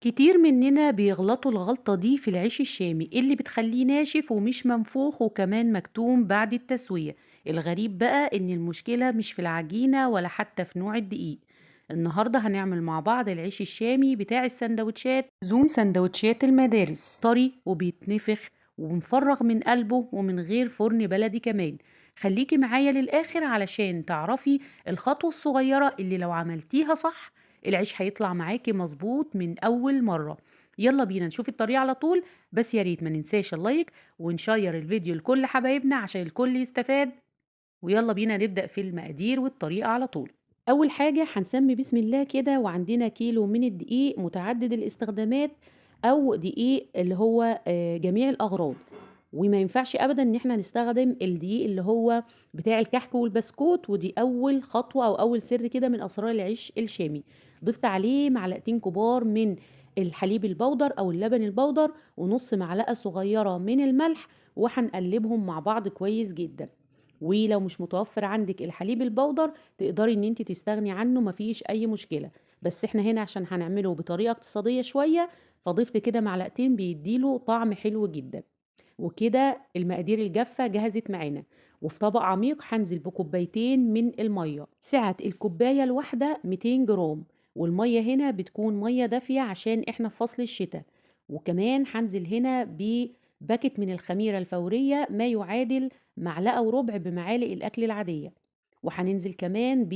كتير مننا بيغلطوا الغلطة دي في العيش الشامي اللي بتخليه ناشف ومش منفوخ وكمان مكتوم بعد التسوية. الغريب بقى ان المشكلة مش في العجينة ولا حتى في نوع الدقيق. النهاردة هنعمل مع بعض العيش الشامي بتاع السندوتشات، زوم سندوتشات المدارس، طري وبيتنفخ ومفرغ من قلبه ومن غير فرن بلدي كمان. خليكي معايا للآخر علشان تعرفي الخطوة الصغيرة اللي لو عملتيها صح العيش هيطلع معاكي مظبوط من أول مرة. يلا بينا نشوف الطريقة على طول. بس يا ريت ما ننساش اللايك ونشير الفيديو لكل حبايبنا عشان الكل يستفاد. ويلا بينا نبدأ في المقادير والطريقة على طول. أول حاجة هنسمي بسم الله كده، وعندنا كيلو من الدقيق متعدد الاستخدامات، أو دقيق اللي هو جميع الأغراض. وما ينفعش أبدا إن احنا نستخدم الدقيق اللي هو بتاع الكحك والبسكوت، ودي أول خطوة أو أول سر كده من أسرار العيش الشامي. ضفت عليه معلقتين كبار من الحليب البودر أو اللبن البودر، ونص معلقة صغيرة من الملح، وهنقلبهم مع بعض كويس جدا. ولو مش متوفر عندك الحليب البودر تقدري ان انت تستغني عنه، مفيش اي مشكلة. بس احنا هنا عشان هنعمله بطريقة اقتصادية شوية فضفت كده معلقتين بيديله طعم حلو جدا. وكده المقادير الجافة جهزت معانا. وفي طبق عميق هنزل بكوبايتين من المية، سعة الكوباية الواحدة 200 جرام. والمية هنا بتكون مية دافية عشان احنا في فصل الشتاء. وكمان هنزل هنا بباكت من الخميرة الفورية ما يعادل معلقة وربع بمعالق الأكل العادية. وهننزل كمان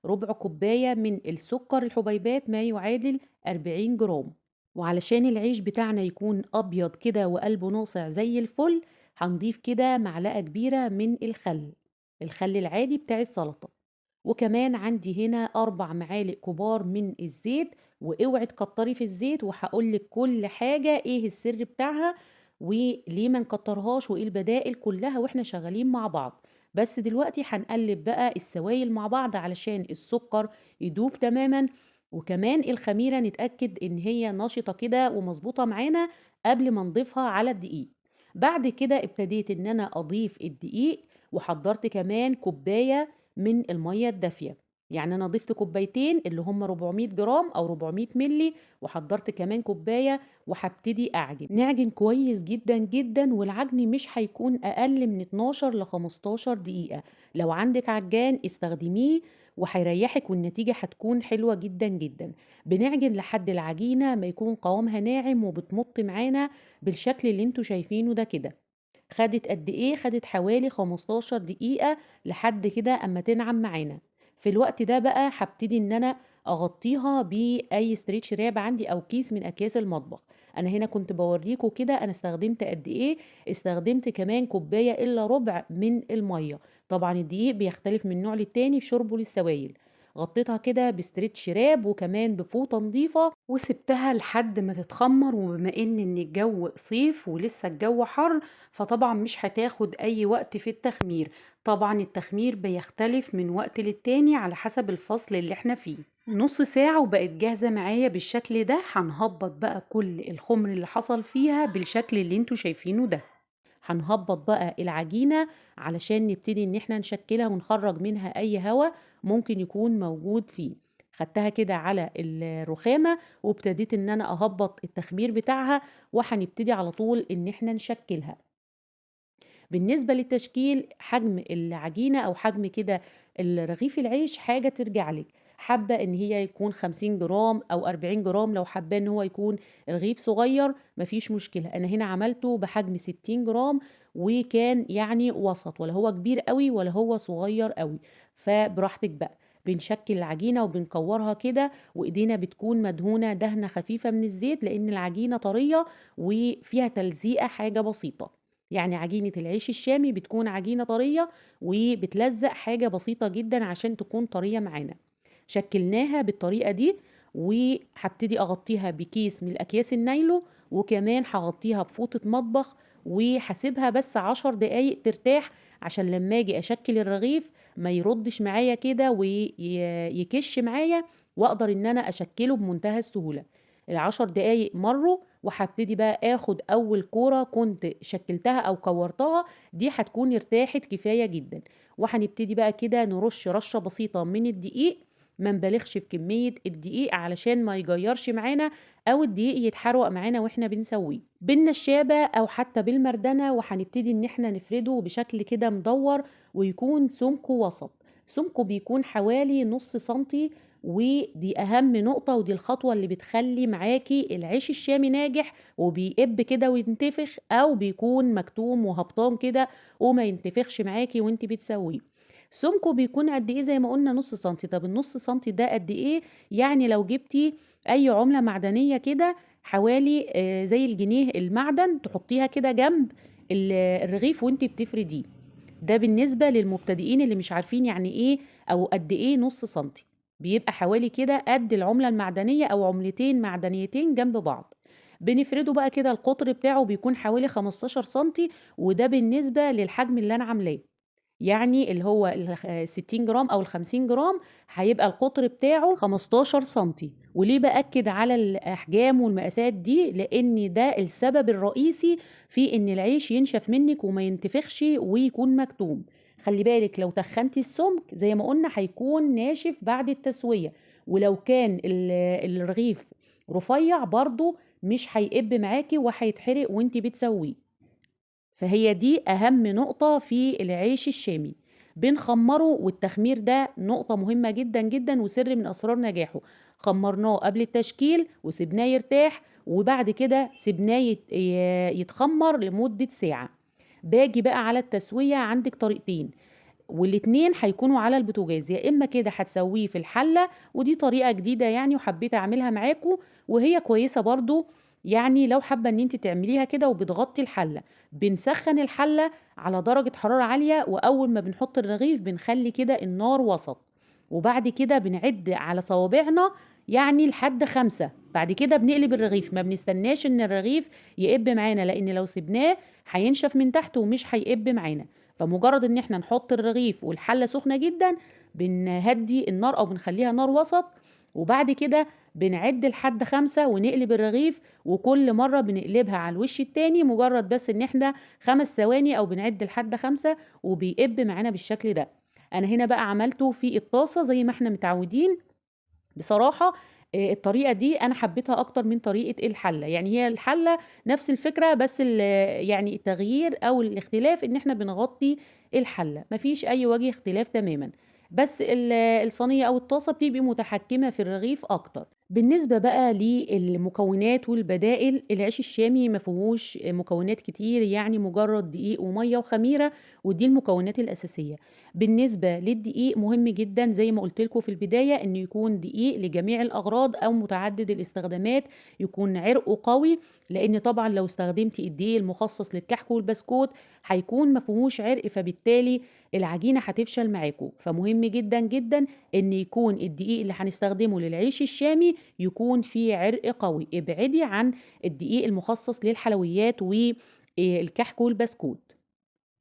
بربع كوباية من السكر الحبيبات ما يعادل 40 جرام. وعلشان العيش بتاعنا يكون أبيض كده وقلبه ناصع زي الفل هنضيف كده معلقة كبيرة من الخل العادي بتاع السلطة. وكمان عندي هنا 4 معالق كبار من الزيت. واوعي تكتري في الزيت، وهقولك كل حاجة ايه السر بتاعها وليه ما نكترهاش وايه البدائل كلها واحنا شغالين مع بعض. بس دلوقتي هنقلب بقى السوائل مع بعض علشان السكر يدوب تماما، وكمان الخميرة نتأكد ان هي نشطة كده ومظبوطة معانا قبل ما نضيفها على الدقيق. بعد كده ابتديت ان انا اضيف الدقيق، وحضرت كمان كوباية من المية الدافية. يعني انا ضفت كوبايتين اللي هم 400 جرام او 400 ملي، وحضرت كمان كوباية. وهبتدي اعجن، نعجن كويس جدا جدا، والعجن مش هيكون اقل من 12 ل 15 دقيقة. لو عندك عجان استخدميه وهيريحك، والنتيجة هتكون حلوة جدا جدا. بنعجن لحد العجينة ما يكون قوامها ناعم وبتمط معانا بالشكل اللي انتوا شايفينه ده كده. خدت قد ايه؟ خدت حوالي 15 دقيقة لحد كده اما تنعم معانا. في الوقت ده بقى هبتدي ان انا اغطيها باي ستريتش راب عندي او كيس من اكياس المطبخ. انا هنا كنت بوريكم كده انا استخدمت قد ايه. استخدمت كمان كوباية الا ربع من المية. طبعا الدقيق بيختلف من نوع للتاني في شربه للسوائل. غطيتها كده بستريتش راب وكمان بفوطة نظيفة وسبتها لحد ما تتخمر. وبما ان الجو صيف ولسه الجو حر فطبعا مش هتاخد اي وقت في التخمير. طبعا التخمير بيختلف من وقت للتاني على حسب الفصل اللي احنا فيه. نص ساعة وبقت جاهزة معايا بالشكل ده. هنهبط بقى كل الخمر اللي حصل فيها بالشكل اللي انتوا شايفينه ده. هنهبط بقى العجينة علشان نبتدي ان احنا نشكلها ونخرج منها اي هواء ممكن يكون موجود فيه. خدتها كده على الرخامة وابتديت ان انا اهبط التخمير بتاعها، وهنبتدي على طول ان احنا نشكلها. بالنسبة للتشكيل، حجم العجينة أو حجم كده الرغيف العيش حاجة ترجع لك. حابة إن هي يكون 50 جرام أو 40 جرام، لو حابة إن هو يكون رغيف صغير مفيش مشكلة. أنا هنا عملته بحجم 60 جرام، وكان يعني وسط، ولا هو كبير قوي ولا هو صغير قوي. فبراحتك بقى. بنشكل العجينة وبنكورها كده، وإيدينا بتكون مدهونة دهنة خفيفة من الزيت لأن العجينة طرية وفيها تلزيقة حاجة بسيطة. يعني عجينة العيش الشامي بتكون عجينة طرية وبتلزق حاجة بسيطة جدا عشان تكون طرية معانا. شكلناها بالطريقة دي، وهبتدي أغطيها بكيس من الأكياس النايلو، وكمان هغطيها بفوطة مطبخ، وهسيبها بس 10 دقايق ترتاح عشان لما اجي اشكل الرغيف ما يردش معايا كده ويكش معايا، واقدر ان انا اشكله بمنتهى السهولة. ال10 دقايق مروا، وهبتدي بقى اخد اول كورة كنت شكلتها او كورتها، دي هتكون ارتاحت كفاية جدا. وهنبتدي بقى كده نرش رشة بسيطة من الدقيق ما نبالغش في كمية الدقيق علشان ما يجيرش معانا أو الدقيق يتحرق معانا واحنا بنسويه. بالنشابة أو حتى بالمردنة، وهنبتدي إن احنا نفرده بشكل كده مدور ويكون سمكه وسط. سمكه بيكون حوالي نص سنتي، ودي أهم نقطة، ودي الخطوة اللي بتخلي معاكي العيش الشامي ناجح وبيقب كده وينتفخ، أو بيكون مكتوم وهبطان كده وما ينتفخش معاكي وانت بتسويه. سمكه بيكون قد ايه؟ زي ما قلنا نص سنتي. طب النص سنتي ده قد ايه؟ يعني لو جبتي اي عملة معدنية كده حوالي زي الجنيه المعدن، تحطيها كده جنب الرغيف وانت بتفرديه. ده بالنسبة للمبتدئين اللي مش عارفين يعني ايه او قد ايه نص سنتي. بيبقى حوالي كده قد العملة المعدنية او عملتين معدنيتين جنب بعض. بنفرده بقى كده، القطر بتاعه بيكون حوالي 15 سنتي، وده بالنسبة للحجم اللي انا عاملاه. يعني اللي هو 60 جرام او ال 50 جرام هيبقى القطر بتاعه 15 سنتي. وليه باكد على الاحجام والمقاسات دي؟ لان ده السبب الرئيسي في ان العيش ينشف منك وما ينتفخش ويكون مكتوم. خلي بالك لو تخنتي السمك زي ما قلنا هيكون ناشف بعد التسوية، ولو كان الرغيف رفيع برضو مش هيقب معاكي وهيتحرق وانتي بتسويه. فهي دي أهم نقطة في العيش الشامي. بنخمره، والتخمير ده نقطة مهمة جدا جدا وسر من أسرار نجاحه. خمرناه قبل التشكيل وسبناه يرتاح، وبعد كده سبناه يتخمر لمدة ساعة. باجي بقى على التسوية، عندك طريقتين والاتنين هيكونوا على البوتاجاز. يا اما كده هتسويه في الحله، ودي طريقه جديده يعني وحبيت اعملها معاكم وهي كويسه برضو. يعني لو حابه ان انت تعمليها كده وبتغطي الحله، بنسخن الحله على درجه حراره عاليه، واول ما بنحط الرغيف بنخلي كده النار وسط، وبعد كده بنعد على صوابعنا يعني لحد 5. بعد كده بنقلب الرغيف، ما بنستناش ان الرغيف يقب معانا، لان لو سبناه هينشف من تحت ومش هيقب معانا. فمجرد ان احنا نحط الرغيف والحله سخنه جدا، بنهدي النار او بنخليها نار وسط، وبعد كده بنعد لحد 5 ونقلب الرغيف، وكل مرة بنقلبها على الوش التاني مجرد بس ان احنا 5 ثواني، او بنعد لحد 5 وبيقب معانا بالشكل ده. انا هنا بقى عملته في الطاسة زي ما احنا متعودين. بصراحة الطريقة دي أنا حبيتها أكتر من طريقة الحلة. يعني هي الحلة نفس الفكرة، بس يعني التغيير أو الاختلاف إن إحنا بنغطي الحلة، مفيش أي وجه اختلاف تماما. بس الصينية أو الطاسة بتبقى متحكمة في الرغيف أكتر. بالنسبة بقى للمكونات والبدائل، العيش الشامي مفيهوش مكونات كتير، يعني مجرد دقيق ومية وخميرة، ودي المكونات الأساسية. بالنسبة للدقيق مهم جدا زي ما قلت لكم في البداية انه يكون دقيق لجميع الاغراض او متعدد الاستخدامات، يكون عرقه قوي، لان طبعا لو استخدمتي الدقيق المخصص للكحك والبسكوت هيكون مفهوش عرق، فبالتالي العجينة هتفشل معاكم. فمهم جدا جدا ان يكون الدقيق اللي هنستخدمه للعيش الشامي يكون فيه عرق قوي. ابعدي عن الدقيق المخصص للحلويات والكحك والبسكوت.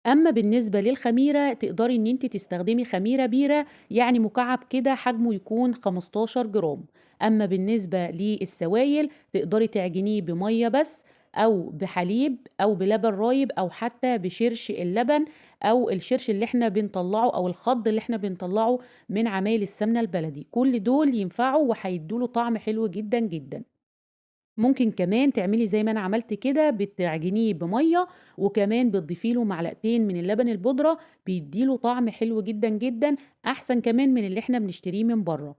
اما بالنسبه للخميره، تقدري ان انت تستخدمي خميره بيره، يعني مكعب كده حجمه يكون 15 جرام. اما بالنسبه للسوائل تقدري تعجنيه بميه بس، او بحليب، او بلبن رايب، او حتى بشرش اللبن، او الشرش اللي احنا بنطلعه، او الخض اللي احنا بنطلعه من عمايل السمنه البلدي. كل دول ينفعوا وهيدوله طعم حلو جدا جدا. ممكن كمان تعملي زي ما انا عملت كده، بتعجنيه بميه وكمان بتضيفي له معلقتين من اللبن البودره، بيديله طعم حلو جدا جدا، احسن كمان من اللي احنا بنشتريه من بره.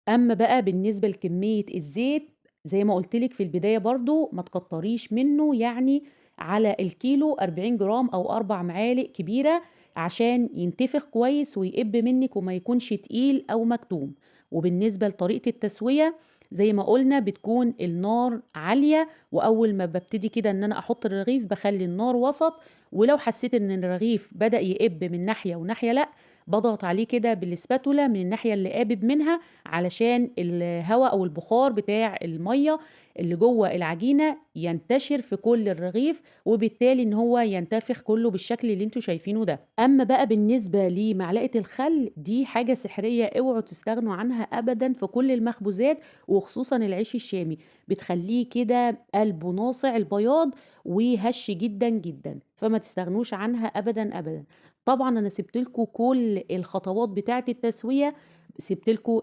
اما بقى بالنسبه لكميه الزيت، زي ما قلت لك في البدايه برضو ما تكتريش منه، يعني على الكيلو 40 جرام او 4 معالق كبيره، عشان ينتفخ كويس ويقب منك وما يكونش تقيل او مكتوم. وبالنسبه لطريقه التسويه، زي ما قلنا بتكون النار عاليه، واول ما ببتدي كده ان انا احط الرغيف بخلي النار وسط، ولو حسيت ان الرغيف بدأ يقب من ناحيه وناحيه لا، بضغط عليه كده بالسباتولا من الناحيه اللي قابب منها، علشان الهواء او البخار بتاع الميه اللي جوه العجينه ينتشر في كل الرغيف، وبالتالي ان هو ينتفخ كله بالشكل اللي انتوا شايفينه ده. اما بقى بالنسبه لمعلقه الخل، دي حاجه سحريه اوعوا تستغنوا عنها ابدا في كل المخبوزات، وخصوصا العيش الشامي. بتخليه كده قلبه ناصع البياض وهش جدا جدا، فما تستغنوش عنها ابدا ابدا. طبعا انا سبت لكم كل الخطوات بتاعه التسويه سِبت لكم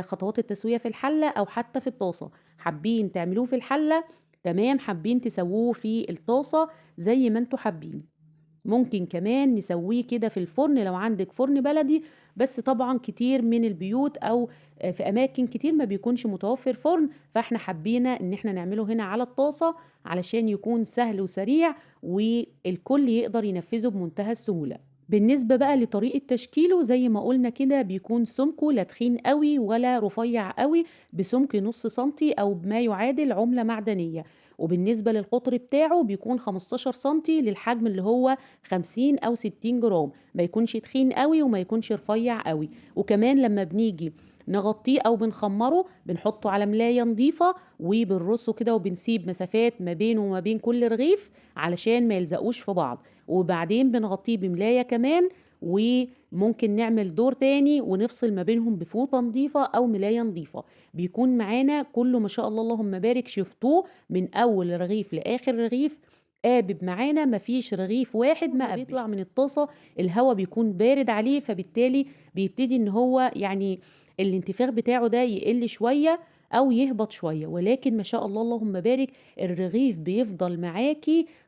خطوات التسوية في الحلة أو حتى في الطاسة، حابين تعملوه في الحلة تمام، حابين تسووه في الطاسة زي ما أنتم حابين. ممكن كمان نسويه كده في الفرن لو عندِك فرن بلدي، بس طبعًا كتير من البيوت أو في أماكن كتير ما بيكونش متوفر فرن، فإحنا حبينا إن إحنا نعمله هنا على الطاسة علشان يكون سهل وسريع والكل يقدر ينفذه بمنتهى السهولة. بالنسبة بقى لطريقة تشكيله زي ما قُلنا كده بيكون سمكه لا تخين أوي ولا رفيّع أوي، بسمك نُص سنتي أو بما يعادل عُملة معدنية، وبالنسبة للقطر بتاعه بيكون 15 سنتي للحجم اللي هو 50 أو 60 جرام، ما يكونش تخين أوي وما يكونش رفيّع أوي، وكمان لمّا بنيجي نغطّيه أو بنخمّره بنحطه على ملاية نضيفة وبنرصه كده وبنسيب مسافات ما بينه وما بين كل رغيف علشان ما يلزقوش في بعض، وبعدين بنغطيه بملاية كمان وممكن نعمل دور تاني ونفصل ما بينهم بفوطة نضيفة أو ملاية نضيفة، بيكون معانا كُلّه ما شاء الله اللهم بارك شفتوه من أول رغيف لآخر رغيف قابب معانا ما فيش رغيف واحد ما قابش. بيطلع من الطاسة الهوا بيكون بارد عليه، فبالتالي بيبتدي إن هو يعني الانتفاخ بتاعه ده يقل شوية أو يهبط شوية، ولكن ما شاء الله اللهم بارك الرغيف بيفضل معاكِ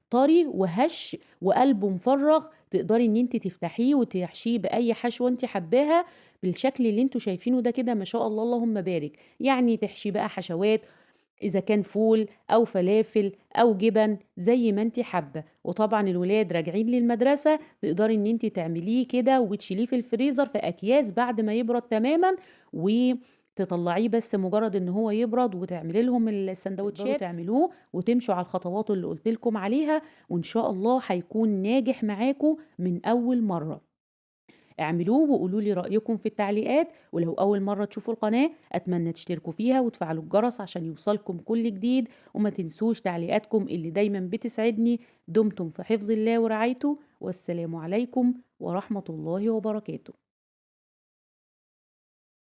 طري وهش وقلبه مفرّغ، تقدري إن أنتِ تفتحيه وتحشيه بأي حشوة أنتِ حاباها بالشكل اللي أنتم شايفينه ده كده ما شاء الله اللهم بارك، يعني تحشيه بقى حشوات إذا كان فول أو فلافل أو جبن زي ما أنتِ حابة، وطبعًا الولاد راجعين للمدرسة تقدري إن أنتِ تعمليه كده وتشيليه في الفريزر في أكياس بعد ما يبرد تمامًا، وتطلعيه بس مجرد إن هو يبرد وتعملي لهم الساندوتشات تقدروا تعملوه وتمشوا على الخطوات اللي قُلت لكم عليها، وإن شاء الله هيكون ناجح معاكم من أول مرة. اعملوه وقولوا لي رأيكم في التعليقات، ولو أول مرة تشوفوا القناة أتمنى تشتركوا فيها وتفعلوا الجرس عشان يوصلكم كل جديد، وما تنسوش تعليقاتكم اللي دايما بتسعدني. دمتم في حفظ الله ورعايته، والسلام عليكم ورحمة الله وبركاته.